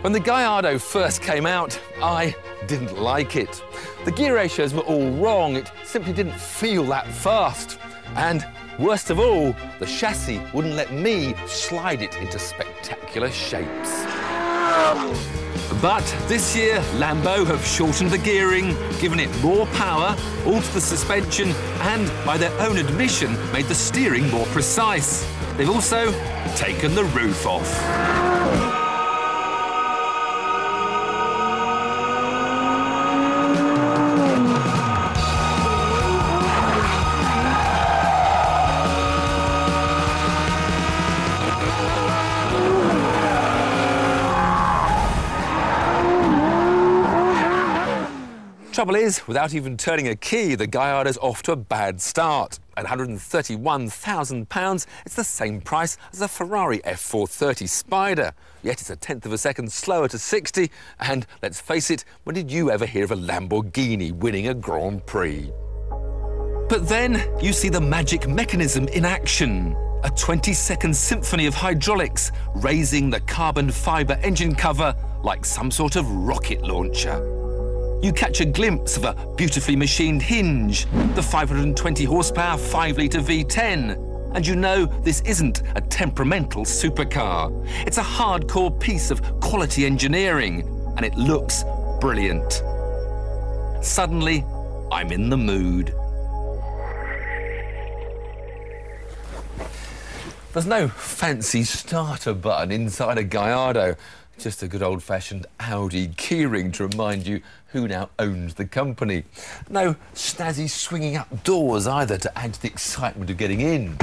When the Gallardo first came out, I didn't like it. The gear ratios were all wrong. It simply didn't feel that fast. And worst of all, the chassis wouldn't let me slide it into spectacular shapes. But this year, Lambo have shortened the gearing, given it more power, altered the suspension, and, by their own admission, made the steering more precise. They've also taken the roof off. Trouble is, without even turning a key, the Gallardo's off to a bad start. At £131,000, it's the same price as a Ferrari F430 Spyder. Yet it's a tenth of a second slower to 60, and let's face it, when did you ever hear of a Lamborghini winning a Grand Prix? But then you see the magic mechanism in action. A 20-second symphony of hydraulics, raising the carbon fibre engine cover like some sort of rocket launcher. You catch a glimpse of a beautifully machined hinge, the 520 horsepower 5-litre V10. And you know this isn't a temperamental supercar. It's a hardcore piece of quality engineering, and it looks brilliant. Suddenly, I'm in the mood. There's no fancy starter button inside a Gallardo. Just a good old-fashioned Audi keyring to remind you who now owns the company. No snazzy swinging up doors either to add to the excitement of getting in.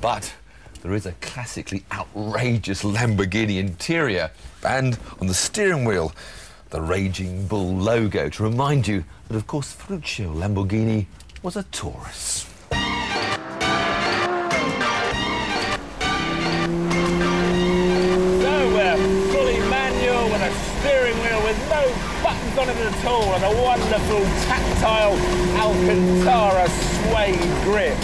But there is a classically outrageous Lamborghini interior, and on the steering wheel, the Raging Bull logo to remind you that, of course, Ferruccio Lamborghini was a Taurus. Steering wheel with no buttons on it at all, and a wonderful tactile Alcantara suede grip.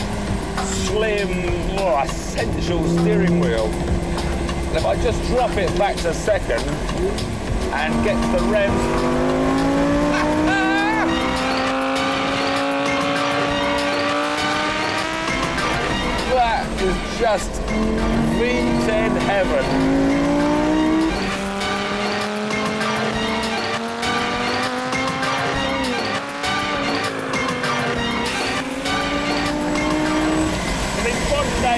Slim, more essential steering wheel. And if I just drop it back to second and get to the rems. That is just V10 heaven.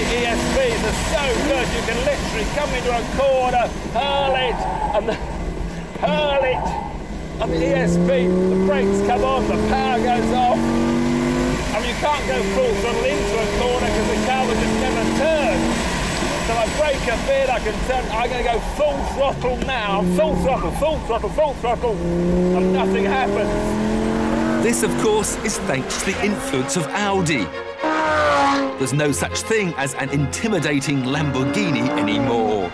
ESPs are so good, you can literally come into a corner, hurl it, and the ESP, the brakes come on, the power goes off. I mean, you can't go full throttle into a corner because the car will just never turn. So I brake a bit, I can turn, I'm going to go full throttle now, full throttle, and nothing happens. This, of course, is thanks to the influence of Audi. There's no such thing as an intimidating Lamborghini anymore.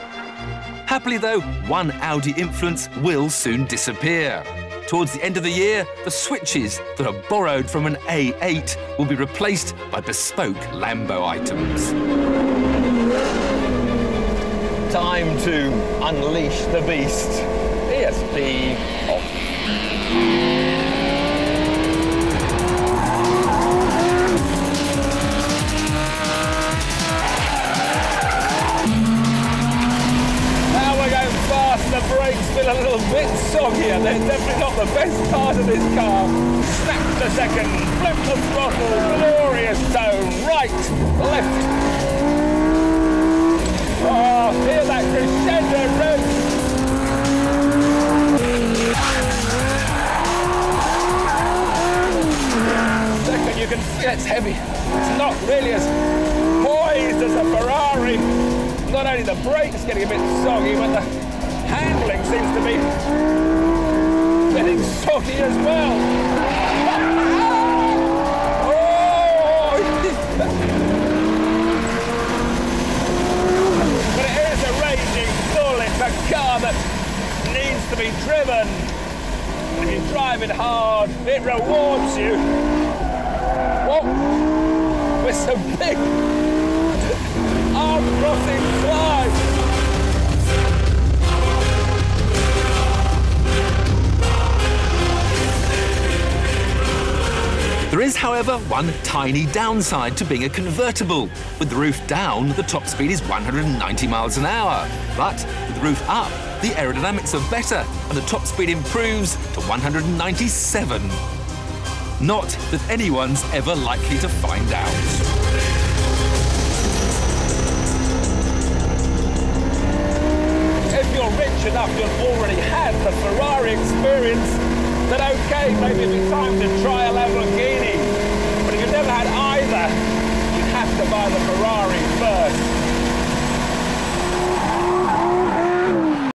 Happily, though, one Audi influence will soon disappear. Towards the end of the year, the switches that are borrowed from an A8 will be replaced by bespoke Lambo items. Time to unleash the beast. ESP off. The brakes feel a little bit soggier. They're definitely not the best part of this car. Snap the second, flip the throttle, glorious tone, right, left. Oh, hear that crescendo rev. Second, you can feel it's heavy. It's not really as poised as a Ferrari. Not only the brakes getting a bit soggy, but the handling seems to be getting soggy as well. But it is a Raging Bull. It's a car that needs to be driven. If you drive it hard, it rewards you. Whoa! With some big arm-crossing flies. There is, however, one tiny downside to being a convertible. With the roof down, the top speed is 190 miles an hour. But with the roof up, the aerodynamics are better and the top speed improves to 197. Not that anyone's ever likely to find out. If you're rich enough to have already had the Ferrari experience, then OK, maybe it'll be time to try